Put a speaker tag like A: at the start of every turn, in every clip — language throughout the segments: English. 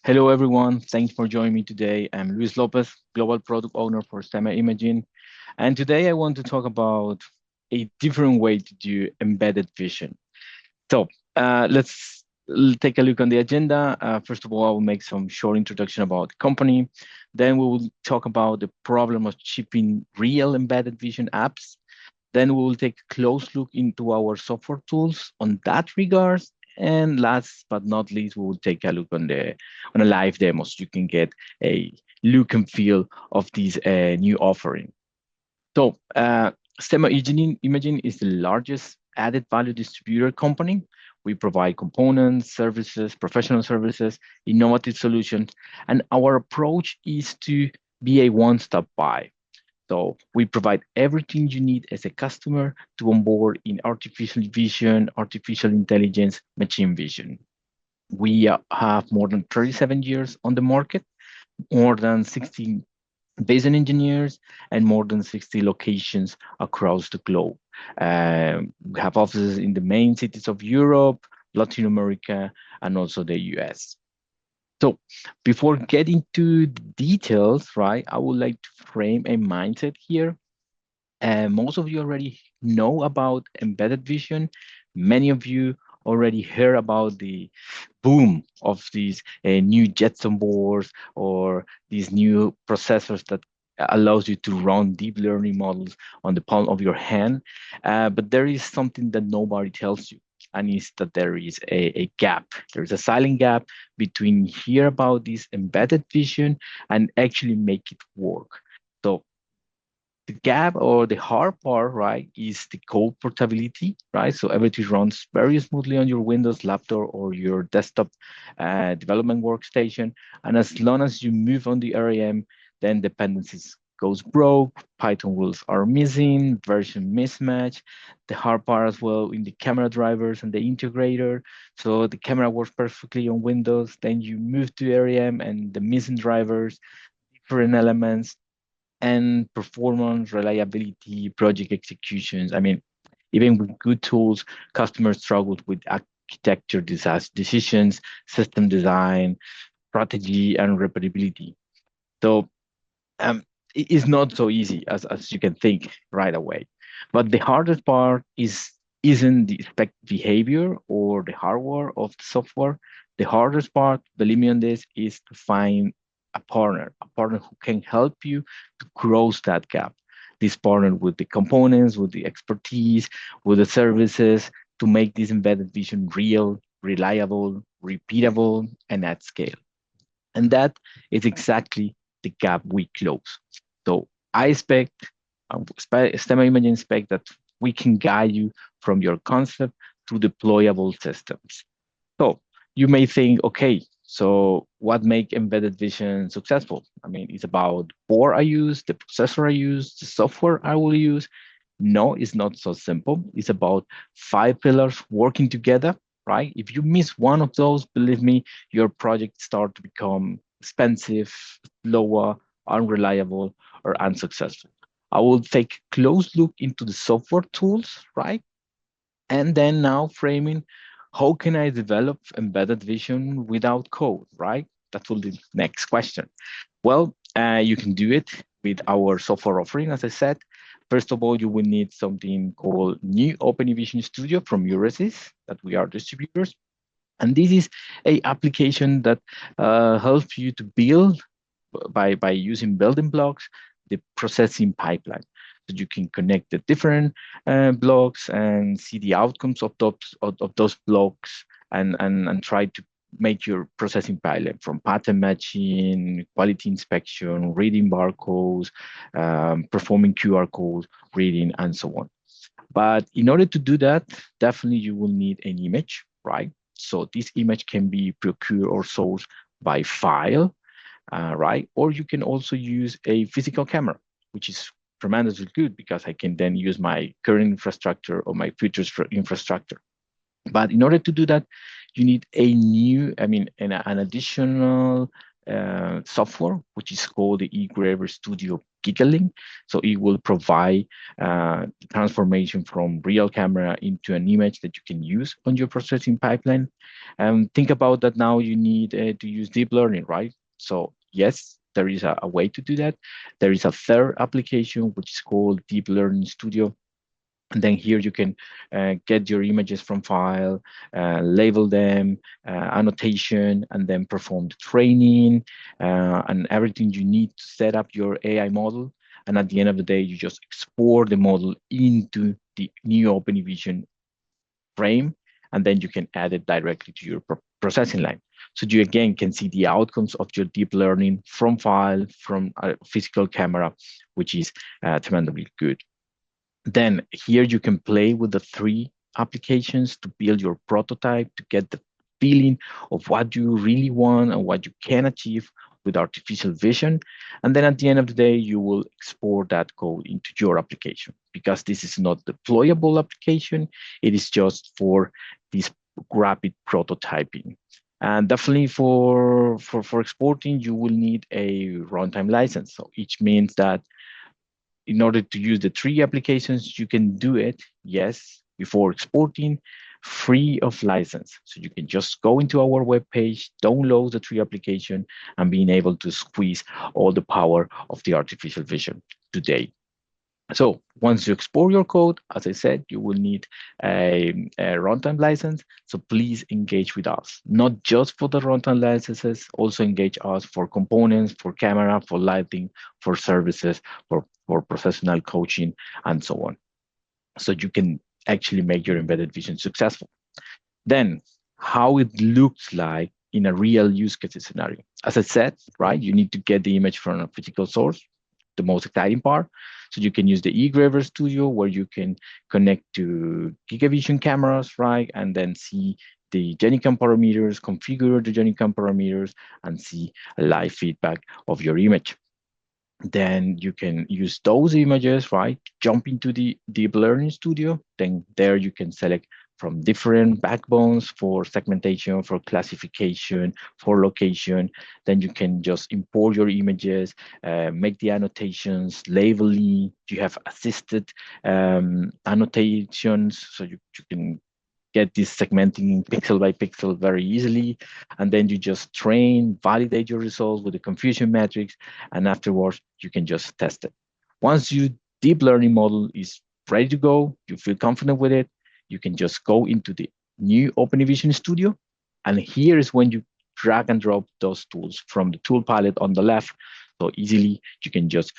A: Hello, everyone. Thanks for joining me today. I'm Luis Lopez, Global Product Owner for STEMA Imaging. And today I want to talk about a different way to do embedded vision. So let's take a look on the agenda. First of all, I will make some short introduction about the company. Then we will talk about the problem of shipping real embedded vision apps. Then we will take a close look into our software tools on that regards. And last but not least, we will take a look on a live demo so you can get a look and feel of this new offering. So STEMA Imaging is the largest added value distributor company. We provide components, services, professional services, innovative solutions, and our approach is to be a one-stop buy. So we provide everything you need as a customer to onboard in artificial vision, artificial intelligence, machine vision. We have more than 37 years on the market, more than 60 vision engineers, and more than 60 locations across the globe. We have offices in the main cities of Europe, Latin America, and also the US. So before getting to the details, right, I would like to frame a mindset here. Most of you already know about embedded vision. Many of you already heard about the boom of these new Jetson boards or these new processors that allows you to run deep learning models on the palm of your hand. But there is something that nobody tells you, and is that there is a gap. There's a silent gap between hear about this embedded vision and actually make it work. So the gap or the hard part, right, is the code portability, right? So everything runs very smoothly on your Windows laptop or your desktop development workstation. And as long as you move on the RAM, then dependencies goes broke, Python rules are missing, version mismatch. The hard part as well in the camera drivers and the integrator. So the camera works perfectly on Windows, then you move to RAM and the missing drivers, different elements, and performance, reliability, project executions. I mean, even with good tools, customers struggled with architecture decisions, system design, strategy, and repeatability. So it is not so easy as you can think right away. But the hardest part isn't the spec behavior or the hardware of the software. The hardest part, believe me on this, is to find a partner who can help you to close that gap. This partner with the components, with the expertise, with the services to make this embedded vision real, reliable, repeatable, and at scale. And that is exactly the gap we close. So I expect, STEM Imaging expect that we can guide you from your concept to deployable systems. So you may think, okay, so what make embedded vision successful? I mean, it's about board I use, the processor I use, the software I will use. No, it's not so simple. It's about 5 pillars working together, right? If you miss one of those, believe me, your project start to become expensive, slower, unreliable, or unsuccessful. I will take a close look into the software tools, right? And then now framing, how can I develop embedded vision without code, right? That will be the next question. Well, you can do it with our software offering, as I said. First of all, you will need something called New Open eVision Studio from Euresys, that we are distributors. And this is a application that helps you to build by using building blocks, the processing pipeline. So you can connect the different blocks and see the outcomes of those blocks and try to make your processing pipeline from pattern matching, quality inspection, reading barcodes, performing QR codes, reading, and so on. But in order to do that, definitely you will need an image, right? So this image can be procured or sourced by file, right? Or you can also use a physical camera, which is tremendously good because I can then use my current infrastructure or my future infrastructure. But in order to do that, you need an additional software, which is called the eGrabber Studio gigalink. So it will provide transformation from real camera into an image that you can use on your processing pipeline. Think about that now you need to use deep learning, right? So yes, there is a way to do that. There is a third application, which is called Deep Learning Studio. And then here you can get your images from file, label them, annotation, and then perform the training and everything you need to set up your AI model. And at the end of the day, you just export the model into the new eVision frame, and then you can add it directly to your processing line. So you again can see the outcomes of your deep learning from file, from a physical camera, which is tremendously good. Then here you can play with the three applications to build your prototype, to get the feeling of what you really want and what you can achieve with artificial vision. And then at the end of the day, you will export that code into your application, because this is not deployable application. It is just for this rapid prototyping. And definitely for exporting, you will need a runtime license. So each means that in order to use the three applications, you can do it, yes, before exporting, free of license. So you can just go into our webpage, download the three application, and being able to squeeze all the power of the artificial vision today. So once you export your code, as I said, you will need a runtime license. So please engage with us, not just for the runtime licenses, also engage us for components, for camera, for lighting, for services, for professional coaching, and so on. So you can actually make your embedded vision successful. Then how it looks like in a real use case scenario. As I said, right, you need to get the image from a physical source, the most exciting part. So you can use the eGrabber Studio, where you can connect to GigaVision cameras, right? And then see the GenICam parameters, configure the GenICam parameters, and see a live feedback of your image. Then you can use those images, right? Jump into the Deep Learning Studio. Then there you can select from different backbones for segmentation, for classification, for location. Then you can just import your images, make the annotations, labeling. You have assisted annotations, so you can get this segmenting pixel by pixel very easily. And then you just train, validate your results with the confusion matrix, and afterwards you can just test it. Once your deep learning model is ready to go, you feel confident with it, you can just go into the new eVision Studio. And here is when you drag and drop those tools from the tool palette on the left. So easily you can just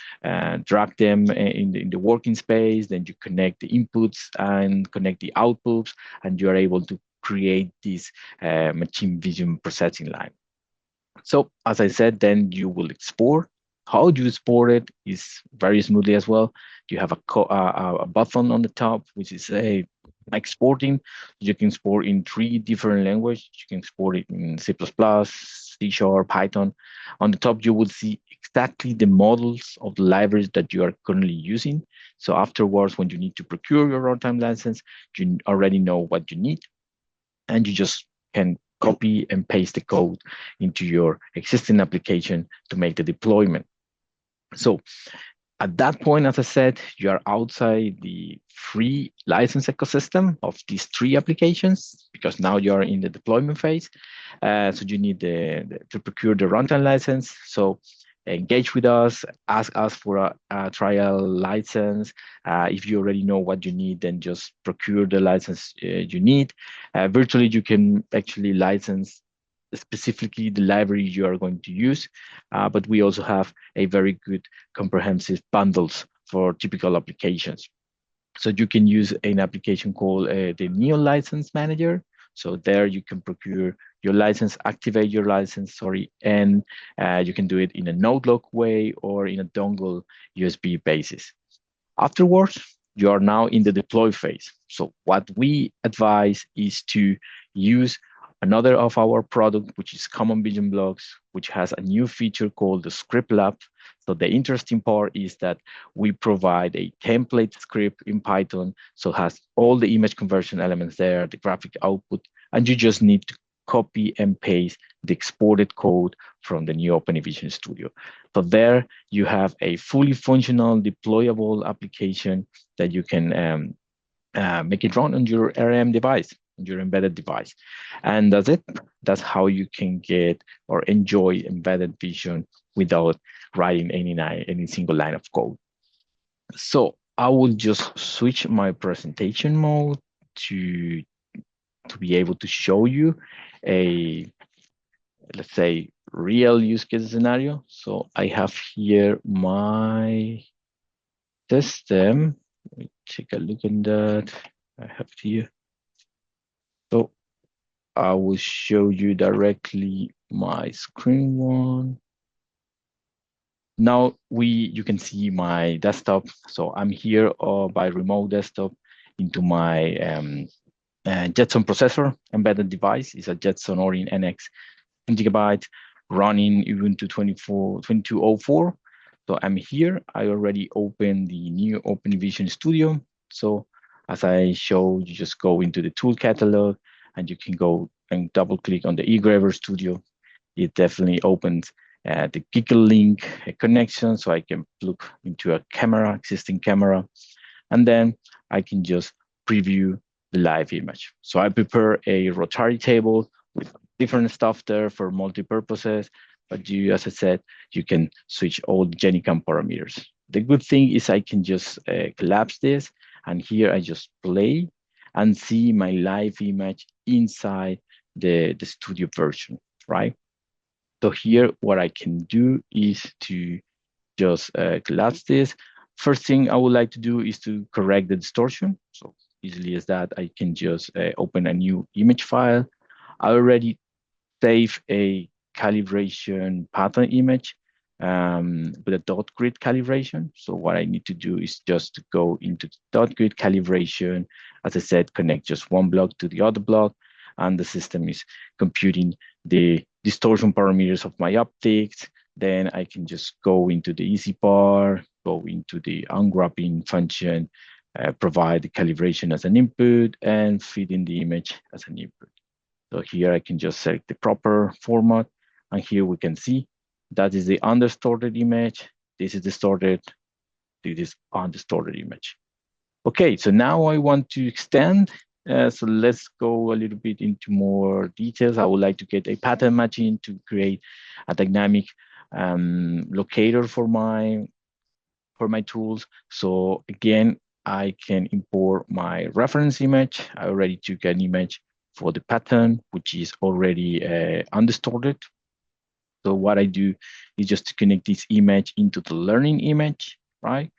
A: drag them in the working space, then you connect the inputs and connect the outputs, and you are able to create this machine vision processing line. So as I said, then you will export. How do you export it is very smoothly as well. You have a button on the top, which is exporting. You can export in 3 different languages. You can export it in C++, C#, Python. On the top, you will see exactly the models of the libraries that you are currently using. So afterwards, when you need to procure your runtime license, you already know what you need, and you just can copy and paste the code into your existing application to make the deployment. So at that point, as I said, you are outside the free license ecosystem of these 3 applications, because now you are in the deployment phase. So you need to procure the runtime license. So engage with us, ask us for a trial license. If you already know what you need, then just procure the license you need. Virtually, you can actually license specifically the library you are going to use, but we also have a very good comprehensive bundles for typical applications. So you can use an application called the Neo License Manager. So there you can procure your license, activate your license, and you can do it in a node lock way or in a dongle USB basis. Afterwards, you are now in the deploy phase. So what we advise is to use another of our product, which is Common Vision Blocks, which has a new feature called the Script Lab. So the interesting part is that we provide a template script in Python. So it has all the image conversion elements there, the graphic output, and you just need to copy and paste the exported code from the new eVision Studio. So there you have a fully functional deployable application that you can make it run on your RM device, your embedded device. And that's it. That's how you can get or enjoy embedded vision without writing any single line of code. So I will just switch my presentation mode to be able to show you a, let's say, real use case scenario. So I have here my system. Let me take a look at that. I have here. So I will show you directly my screen one. Now you can see my desktop. So I'm here by remote desktop into my Jetson processor embedded device. It's a Jetson Orin NX 10 GB running Ubuntu 22.04. So I'm here. I already opened the new eVision Studio. So as I showed, you just go into the tool catalog and you can go and double click on the eGrabber Studio. It definitely opens the Google Link connection, so I can plug into a camera, existing camera, and then I can just preview the live image. So I prepare a rotary table with different stuff there for multi-purposes, but as I said, you can switch all the GenICam parameters. The good thing is I can just collapse this, and here I just play and see my live image inside the studio version, right? So here, what I can do is to just collapse this. First thing I would like to do is to correct the distortion. So easily as that, I can just open a new image file. I already save a calibration pattern image with a dot grid calibration. So what I need to do is just to go into the dot grid calibration. As I said, connect just one block to the other block, and the system is computing the distortion parameters of my optics. Then I can just go into the EasyPar, go into the unwrapping function, provide the calibration as an input, and feed in the image as an input. So here I can just select the proper format, and here we can see that is the undistorted image. This is distorted. This is undistorted image. Okay, so now I want to extend. So let's go a little bit into more details. I would like to get a pattern matching to create a dynamic locator for my tools. So again, I can import my reference image. I already took an image for the pattern, which is already undistorted. So what I do is just to connect this image into the learning image, right?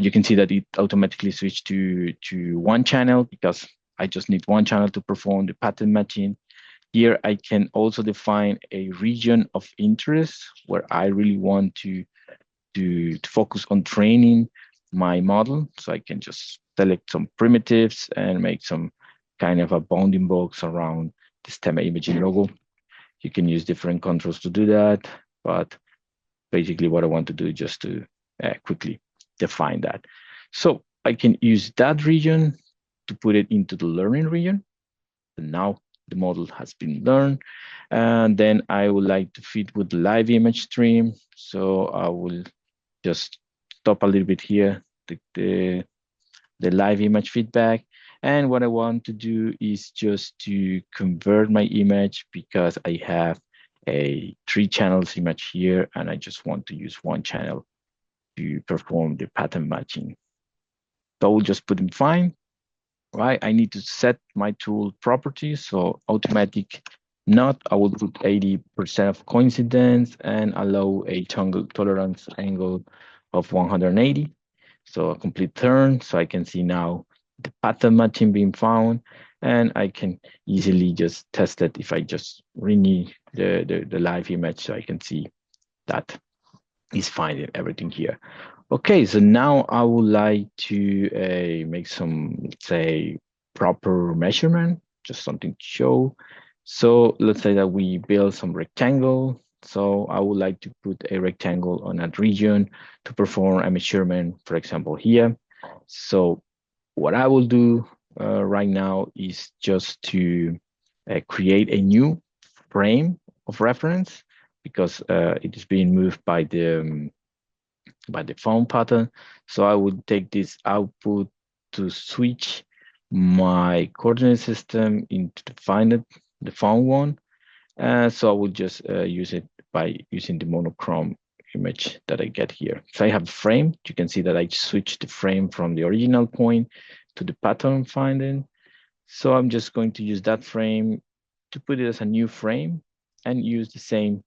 A: You can see that it automatically switched to one channel because I just need one channel to perform the pattern matching. Here I can also define a region of interest where I really want to focus on training my model. So I can just select some primitives and make some kind of a bounding box around the STEMMA imaging logo. You can use different controls to do that, but basically what I want to do is just to quickly define that. So I can use that region to put it into the learning region. And now the model has been learned. And then I would like to feed with the live image stream. So I will just stop a little bit here, the live image feedback. And what I want to do is just to convert my image because I have a 3 channels image here, and I just want to use one channel to perform the pattern matching. So I will just put in fine, right? I need to set my tool properties. So automatic not, I will put 80% of coincidence and allow a tolerance angle of 180. So a complete turn. So I can see now the pattern matching being found, and I can easily just test it if I just renew the live image, so I can see that is finding everything here. Okay, so now I would like to make some, let's say, proper measurement, just something to show. So let's say that we build some rectangle. So I would like to put a rectangle on a region to perform a measurement, for example, here. So what I will do right now is just to create a new frame of reference because it is being moved by the found pattern. So I would take this output to switch my coordinate system into the found one. So I will just use it by using the monochrome image that I get here. So I have a frame. You can see that I switched the frame from the original point to the pattern finding. So I'm just going to use that frame to put it as a new frame and use the same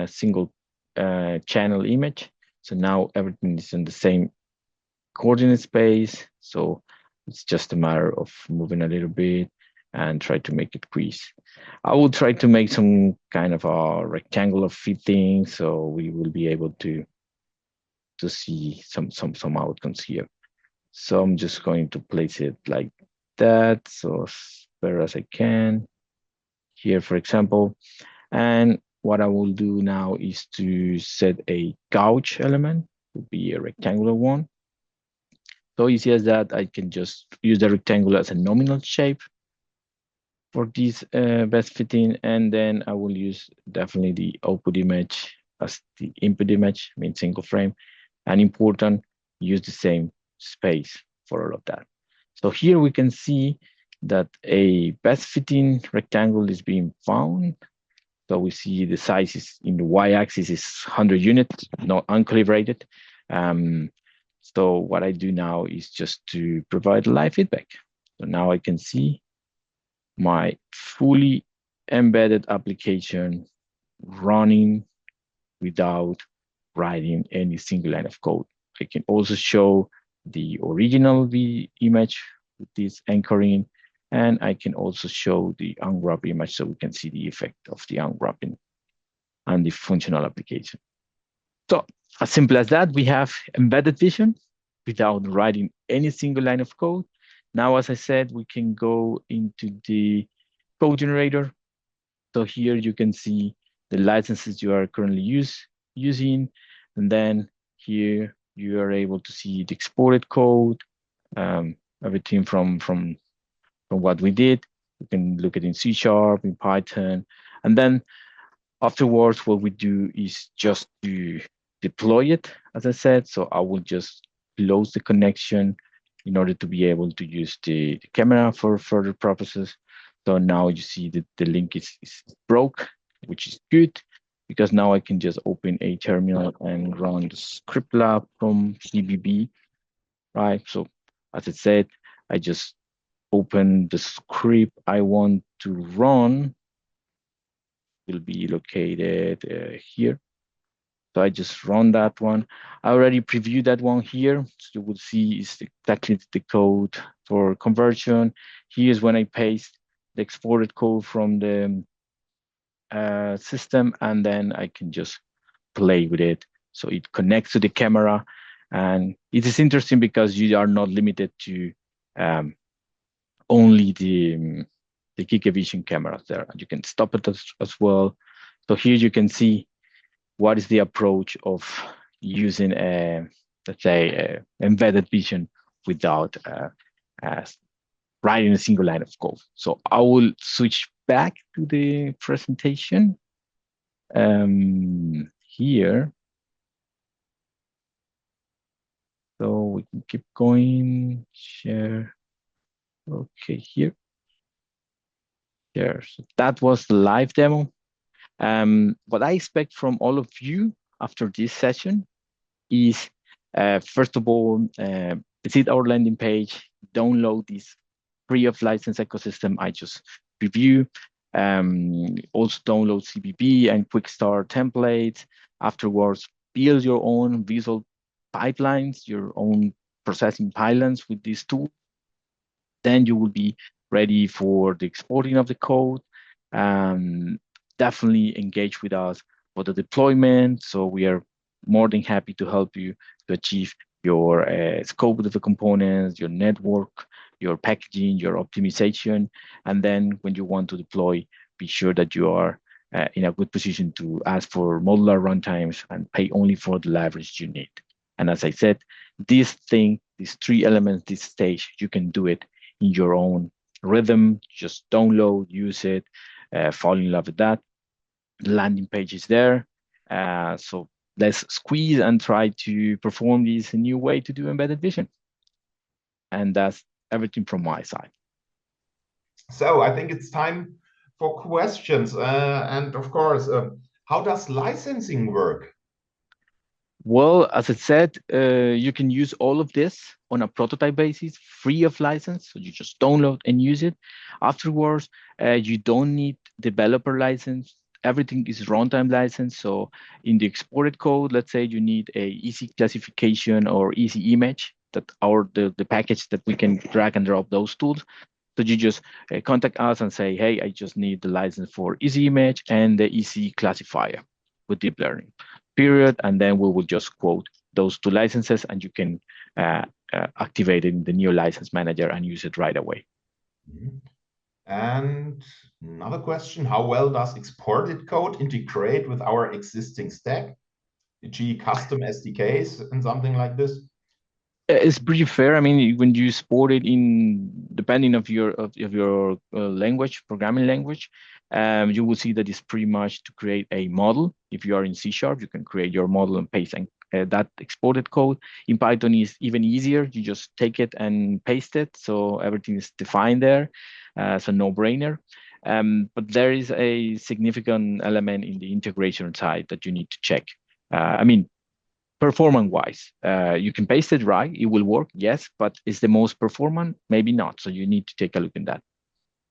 A: single channel image. So now everything is in the same coordinate space. So it's just a matter of moving a little bit and try to make it crease. I will try to make some kind of a rectangular fitting so we will be able to see some outcomes here. So I'm just going to place it like that, so as better as I can here, for example. And what I will do now is to set a gouge element, would be a rectangular one. So easy as that, I can just use the rectangle as a nominal shape for this best fitting, and then I will use definitely the output image as the input image, I mean single frame, and important, use the same space for all of that. So here we can see that a best fitting rectangle is being found. So we see the size is in the y-axis is 100 units, not uncalibrated. So what I do now is just to provide live feedback. So now I can see my fully embedded application running without writing any single line of code. I can also show the original image with this anchoring, and I can also show the unwrap image so we can see the effect of the unwrapping and the functional application. So as simple as that, we have embedded vision without writing any single line of code. Now, as I said, we can go into the code generator. So here you can see the licenses you are currently using. And then here you are able to see the exported code, everything from what we did. You can look at it in C#, in Python. And then afterwards, what we do is just to deploy it, as I said. So I will just close the connection in order to be able to use the camera for further purposes. So now you see that the link is broke, which is good because now I can just open a terminal and run the script lab from CVB, right? So as I said, I just open the script I want to run, will be located here. So I just run that one. I already previewed that one here. So you will see is exactly the code for conversion. Here's when I paste the exported code from the system, and then I can just play with it. So it connects to the camera. And it is interesting because you are not limited to only the eVision cameras there. You can stop it as well. So here you can see what is the approach of using let's say, embedded vision without writing a single line of code. So I will switch back to the presentation here. So we can keep going, share. Okay, here. There. So that was the live demo. What I expect from all of you after this session is, first of all, visit our landing page, download this free of license ecosystem I just review. Also download CVB and quick start templates. Afterwards, build your own visual pipelines, your own processing pipelines with this tool. Then you will be ready for the exporting of the code. Definitely engage with us for the deployment. So we are more than happy to help you to achieve your scope of the components, your network, your packaging, your optimization. And then when you want to deploy, be sure that you are in a good position to ask for modular runtimes and pay only for the libraries you need. And as I said, this thing, these three elements, this stage, you can do it in your own rhythm, just download, use it, fall in love with that. The landing page is there. So let's squeeze and try to perform this new way to do embedded vision. And that's everything from my side.
B: So I think it's time for questions. And of course, how does licensing work?
A: Well, as I said, you can use all of this on a prototype basis, free of license. So you just download and use it. Afterwards, you don't need developer license. Everything is runtime license. So in the exported code, let's say you need a easy classification or easy image that the package that we can drag and drop those tools. So you just contact us and say, hey, I just need the license for easy image and the easy classifier with deep learning, period. And then we will just quote those two licenses and you can activate it in the new license manager and use it right away.
B: Mhm. And another question, how well does exported code integrate with our existing stack, e.g. custom SDKs and something like this?
A: It's pretty fair. I mean, when you export it in, depending of your language, programming language, you will see that it's pretty much to create a model. If you are in C#, you can create your model and paste and that exported code. In Python is even easier. You just take it and paste it, so everything is defined there. So no brainer. But there is a significant element in the integration side that you need to check. I mean, performance wise, you can paste it right, it will work, yes, but is the most performant? Maybe not. So you need to take a look in that.